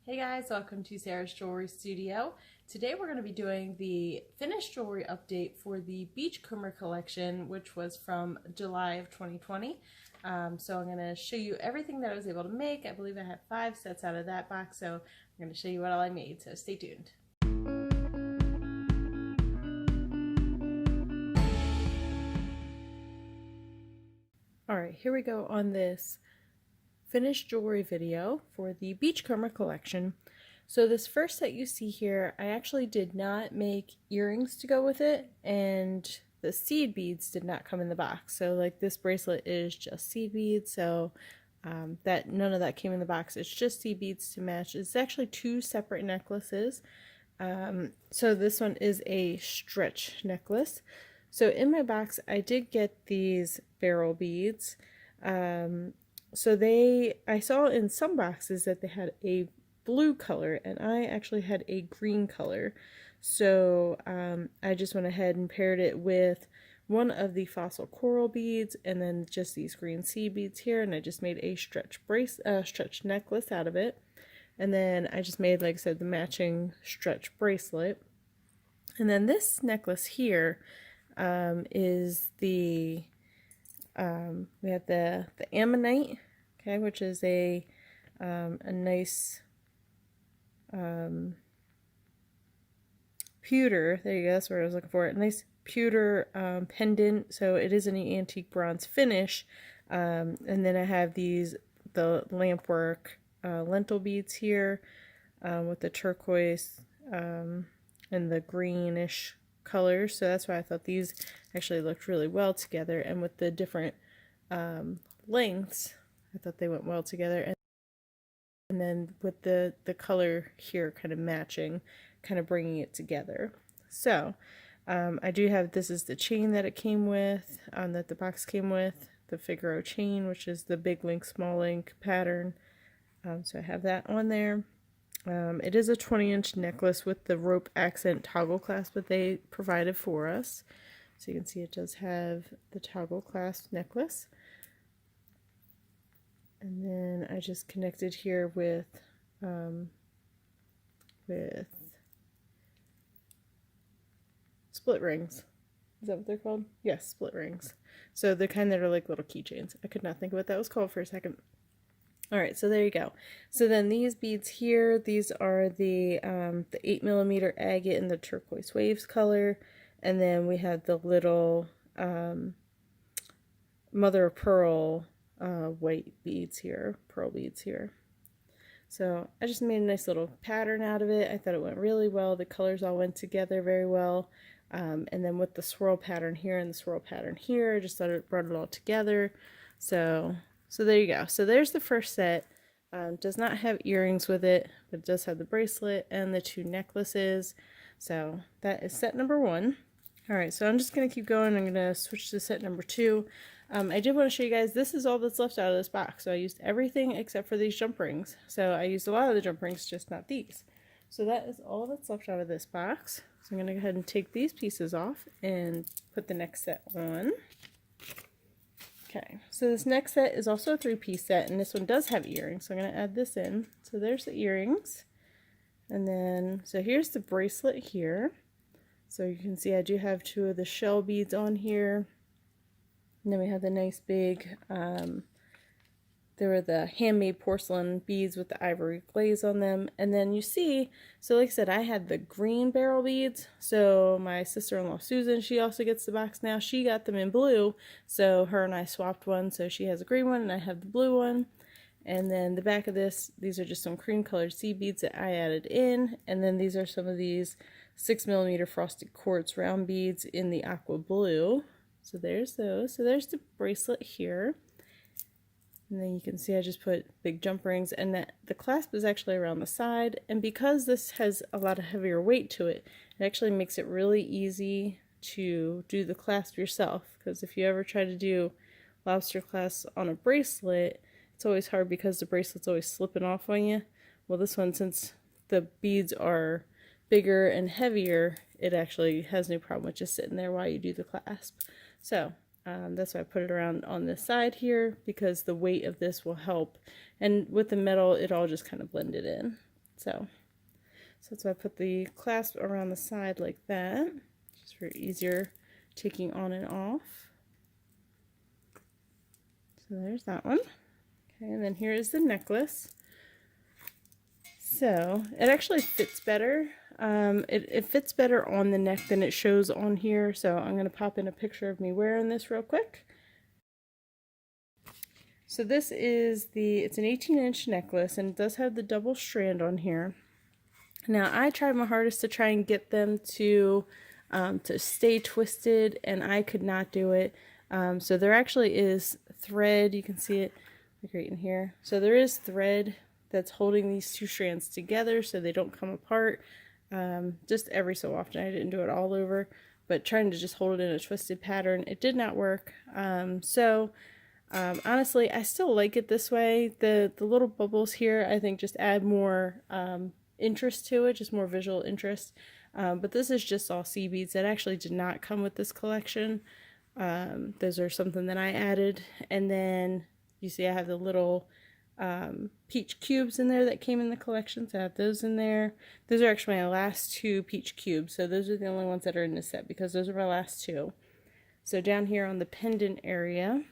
Hey guys, welcome to Sarah's Jewelry Studio. Today we're going to be doing the finished jewelry update for the Beachcomber collection, which was from July of 2020. So I'm going to show you everything that I was able to make. I believe I had 5 sets out of that box, so I'm going to show you what all I made, so stay tuned. Alright, here we go on this finished jewelry video for the Beachcomber collection. So this first set you see here, I actually did not make earrings to go with it, and the seed beads did not come in the box. So like this bracelet is just seed beads, so that none of that came in the box. It's just seed beads to match. It's actually 2 separate necklaces. So this one is a stretch necklace. So in my box I did get these barrel beads. So I saw in some boxes that they had a blue color, and I actually had a green color. So I just went ahead and paired it with one of the fossil coral beads and then just these green seed beads here, and I just made a stretch necklace out of it. And then I just made, like I said, the matching stretch bracelet. And then this necklace here is the we have the ammonite, okay, which is a nice pewter. There you go. That's what I was looking for. A nice pewter pendant. So it is an antique bronze finish. And then I have the lampwork lentil beads here with the turquoise and the greenish colors. So that's why I thought these actually looked really well together, and with the different lengths I thought they went well together, and then with the color here kind of matching, kind of bringing it together. So I do have, this is the chain that it came with, that the box came with, the Figaro chain, which is the big link small link pattern. So I have that on there. It is a 20-inch necklace with the rope accent toggle clasp that they provided for us. So you can see it does have the toggle clasp necklace. And then I just connected here with split rings. Is that what they're called? Yes, split rings. So the kind that are like little keychains. I could not think of what that was called for a second. Alright, so there you go. So then these beads here, these are the 8mm agate in the turquoise waves color. And then we have the little mother of pearl white beads here, pearl beads here. So I just made a nice little pattern out of it. I thought it went really well. The colors all went together very well. And then with the swirl pattern here and the swirl pattern here, I just thought it brought it all together. So there you go. So there's the first set. Does not have earrings with it, but it does have the bracelet and the 2 necklaces. So that is set number 1. Alright, so I'm just going to keep going. I'm going to switch to set number 2. I did want to show you guys, this is all that's left out of this box. So I used everything except for these jump rings. So I used a lot of the jump rings, just not these. So that is all that's left out of this box. So I'm going to go ahead and take these pieces off and put the next set on. Okay, so this next set is also a 3-piece set, and this one does have earrings, so I'm going to add this in. So there's the earrings. And then, so here's the bracelet here. So you can see I do have 2 of the shell beads on here. And then we have the nice big, there were the handmade porcelain beads with the ivory glaze on them. And then you see, so like I said, I had the green barrel beads. So my sister-in-law Susan, she also gets the box now. She got them in blue. So her and I swapped one. So she has a green one and I have the blue one. And then the back of this, these are just some cream colored seed beads that I added in. And then these are some of these 6mm frosted quartz round beads in the aqua blue. So there's those. So there's the bracelet here. And then you can see I just put big jump rings, and that the clasp is actually around the side. And because this has a lot of heavier weight to it, it actually makes it really easy to do the clasp yourself. Because if you ever try to do lobster clasps on a bracelet, it's always hard because the bracelet's always slipping off on you. Well, this one, since the beads are bigger and heavier, it actually has no problem with just sitting there while you do the clasp. So that's why I put it around on this side here, because the weight of this will help. And with the metal, it all just kind of blended in. So that's why I put the clasp around the side like that, just for easier taking on and off. So there's that one. Okay, and then here is the necklace. So it actually fits better. It fits better on the neck than it shows on here. So I'm going to pop in a picture of me wearing this real quick. So this is it's an 18-inch necklace, and it does have the double strand on here. Now I tried my hardest to try and get them to stay twisted, and I could not do it. So there actually is thread, you can see it like right in here. So there is thread that's holding these two strands together so they don't come apart. Just every so often. I didn't do it all over, but trying to just hold it in a twisted pattern, it did not work. Honestly, I still like it this way. The little bubbles here, I think, just add more interest to it, just more visual interest. But this is just all sea beads that actually did not come with this collection. Those are something that I added. And then you see I have the little peach cubes in there that came in the collection, so I have those in there. Those are actually my last two peach cubes, so those are the only ones that are in the set because those are my last two. So down here on the pendant area,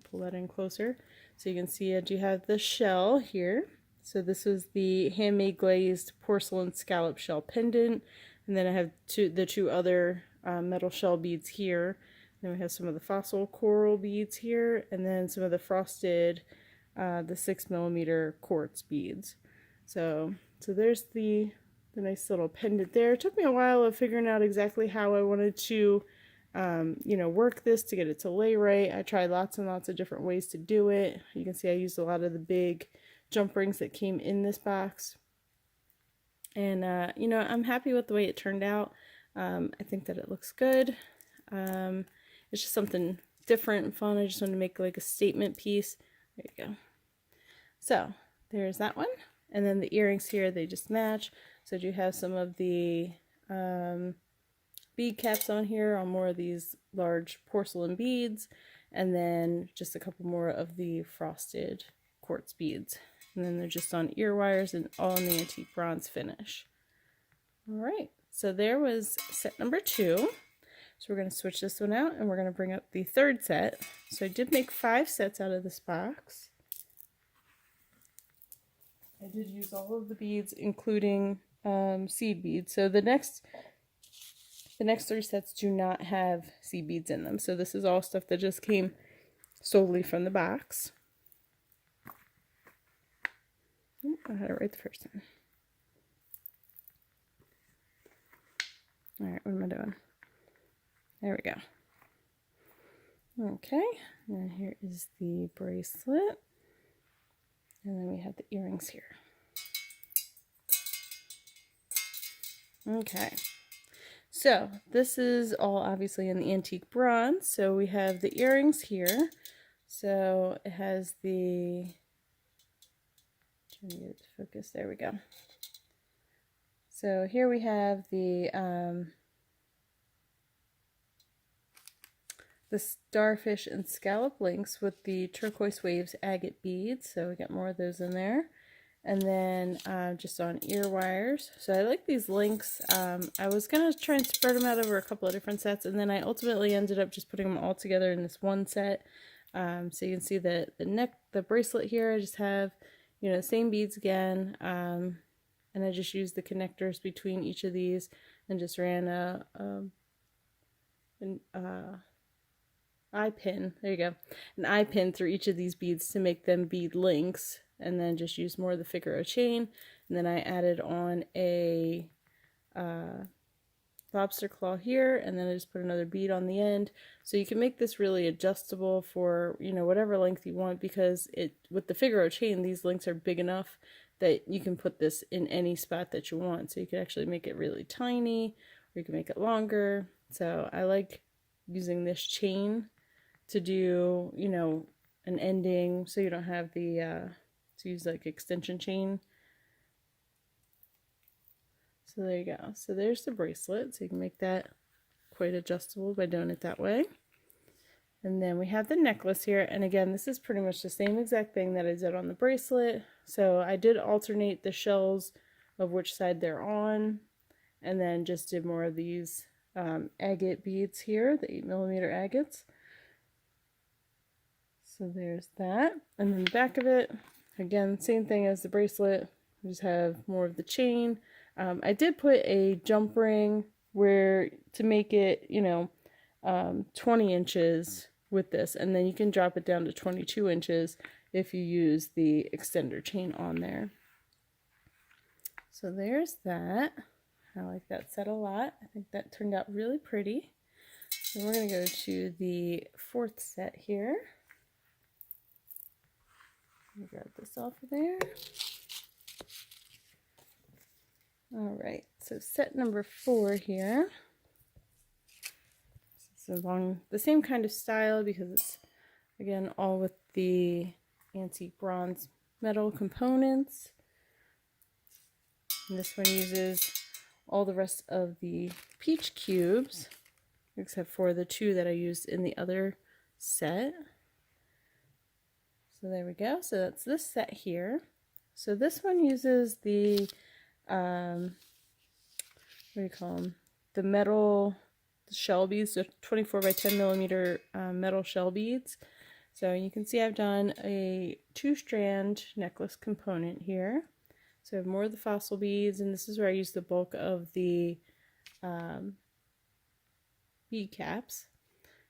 pull that in closer so you can see I do have the shell here. So this is the handmade glazed porcelain scallop shell pendant, and then I have the two other metal shell beads here. Then we have some of the fossil coral beads here, and then some of the frosted the 6mm quartz beads. So there's the nice little pendant there. It took me a while of figuring out exactly how I wanted to work this to get it to lay right. I tried lots and lots of different ways to do it. You can see I used a lot of the big jump rings that came in this box. And, I'm happy with the way it turned out. I think that it looks good. It's just something different and fun. I just want to make like a statement piece. There you go. So there's that one. And then the earrings here, they just match. So I do have some of the bead caps on here on more of these large porcelain beads, and then just a couple more of the frosted quartz beads. And then they're just on ear wires and all in the antique bronze finish. Alright, so there was set number 2. So we're going to switch this one out and we're going to bring up the third set. So I did make 5 sets out of this box. I did use all of the beads, including seed beads. So the next 3 sets do not have seed beads in them. So this is all stuff that just came solely from the box. Oh, I had it right the first time. Alright, what am I doing? There we go. Okay, and here is the bracelet. And then we have the earrings here. Okay. So this is all obviously in the antique bronze. So we have the earrings here. So it has the, trying to get it to focus, there we go. So here we have the starfish and scallop links with the turquoise waves agate beads. So we got more of those in there. And then just on ear wires. So I like these links. I was going to try and spread them out over a couple of different sets, and then I ultimately ended up just putting them all together in this one set. So you can see the bracelet here, I just have, the same beads again. And I just used the connectors between each of these and just ran an eye pin, there you go, an eye pin through each of these beads to make them bead links. And then just use more of the Figaro chain, and then I added on a lobster claw here, and then I just put another bead on the end. So you can make this really adjustable for whatever length you want, because with the Figaro chain, these links are big enough that you can put this in any spot that you want. So you can actually make it really tiny, or you can make it longer. So I like using this chain to do an ending, so you don't have the to use like extension chain. So there you go. So there's the bracelet. So you can make that quite adjustable by doing it that way. And then we have the necklace here. And again, this is pretty much the same exact thing that I did on the bracelet. So I did alternate the shells of which side they're on, and then just did more of these agate beads here, the 8mm agates. So there's that. And then the back of it, again, same thing as the bracelet. We just have more of the chain. I did put a jump ring where to make it, 20 inches with this, and then you can drop it down to 22 inches if you use the extender chain on there. So there's that. I like that set a lot. I think that turned out really pretty. So we're going to go to the fourth set here. Let me grab this off of there. Alright, so set number 4 here. This is along the same kind of style because it's, again, all with the antique bronze metal components. And this one uses all the rest of the peach cubes, except for the 2 that I used in the other set. So there we go. So that's this set here. So this one uses the, what do you call them? The metal shell beads, so 24 by 10mm metal shell beads. So you can see I've done a 2-strand necklace component here. So I have more of the fossil beads, and this is where I use the bulk of the bead caps.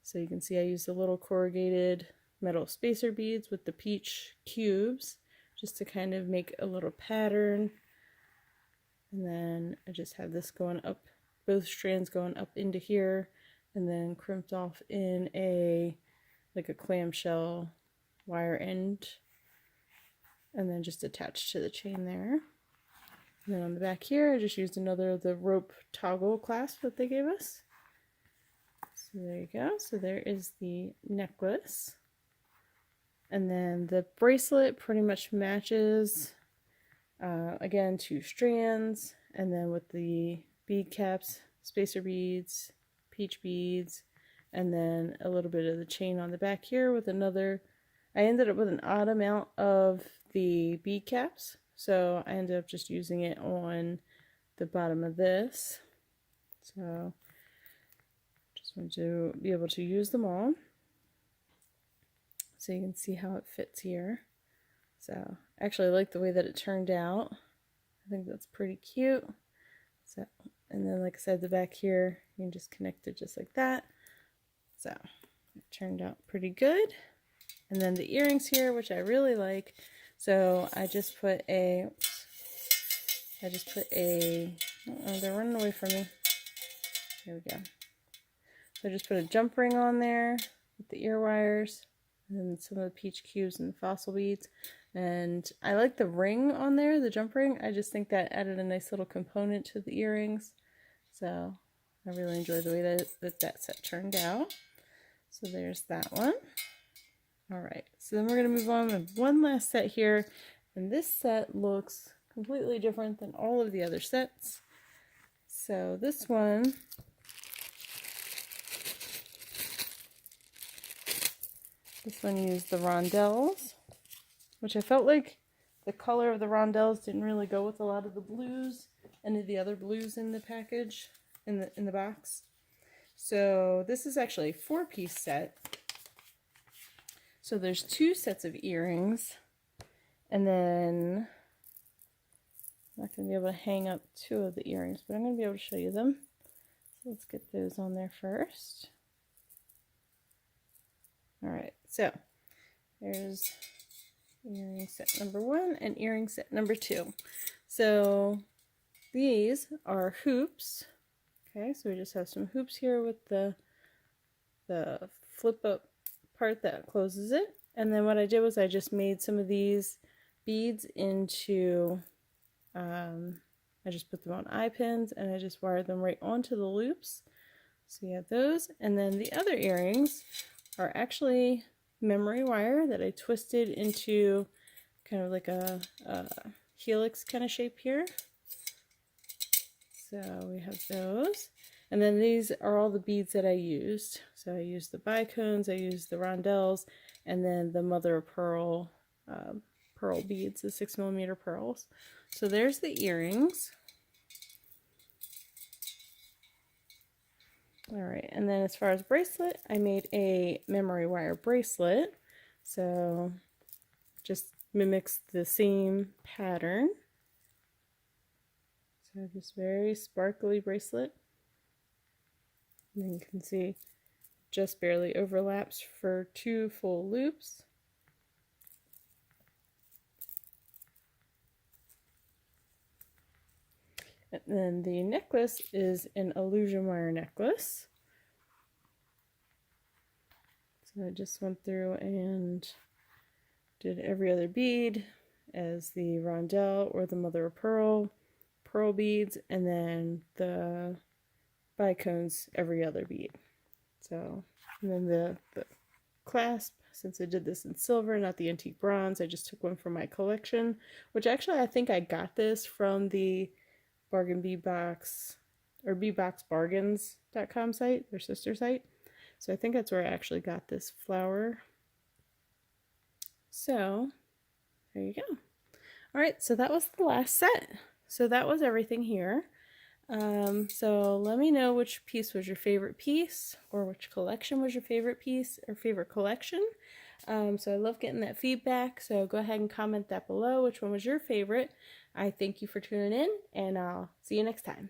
So you can see I use the little corrugated metal spacer beads with the peach cubes just to kind of make a little pattern. And then I just have this going up, both strands going up into here, and then crimped off in like a clamshell wire end, and then just attached to the chain there. And then on the back here, I just used another of the rope toggle clasp that they gave us. So there you go. So there is the necklace. And then the bracelet pretty much matches, again, 2 strands, and then with the bead caps, spacer beads, peach beads, and then a little bit of the chain on the back here with another. I ended up with an odd amount of the bead caps, so I ended up just using it on the bottom of this. So just want to be able to use them all. So you can see how it fits here. So actually I like the way that it turned out. I think that's pretty cute. So, and then like I said, the back here, you can just connect it just like that. So it turned out pretty good. And then the earrings here, which I really like. So I just put a, oh, they're running away from me. There we go. So I just put a jump ring on there with the ear wires, and then some of the peach cubes and the fossil beads. And I like the ring on there, the jump ring. I just think that added a nice little component to the earrings. So I really enjoyed the way that set turned out. So there's that one. Alright, so then we're going to move on with one last set here. And this set looks completely different than all of the other sets. So this one, used the rondelles, which I felt like the color of the rondelles didn't really go with a lot of the blues, any of the other blues in the package, in the box. So this is actually a 4-piece set. So there's 2 sets of earrings, and then I'm not going to be able to hang up 2 of the earrings, but I'm going to be able to show you them. So let's get those on there first. Alright, so there's earring set number 1 and earring set number 2. So these are hoops. Okay, so we just have some hoops here with the flip up part that closes it. And then what I did was I just made some of these beads into, I just put them on eye pins and I just wired them right onto the loops. So you have those. And then the other earrings are actually memory wire that I twisted into kind of like a helix kind of shape here. So we have those. And then these are all the beads that I used. So I used the bicones, I used the rondelles, and then the mother of pearl pearl beads, the 6mm pearls. So there's the earrings. All right, and then as far as bracelet, I made a memory wire bracelet. So just mimics the same pattern. So just very sparkly bracelet. And you can see just barely overlaps for 2 full loops. And then the necklace is an illusion wire necklace. So I just went through and did every other bead as the rondelle or the mother of pearl beads, and then the bicones every other bead. So, and then the clasp, since I did this in silver, not the antique bronze, I just took one from my collection, which actually I think I got this from the Bargain Bead Box or beadboxbargains.com site, their sister site. So I think that's where I actually got this flower. So there you go. All right, so that was the last set. So that was everything here. So let me know which piece was your favorite piece, or which collection was your favorite piece or favorite collection. So I love getting that feedback. So go ahead and comment that below. Which one was your favorite? I thank you for tuning in, and I'll see you next time.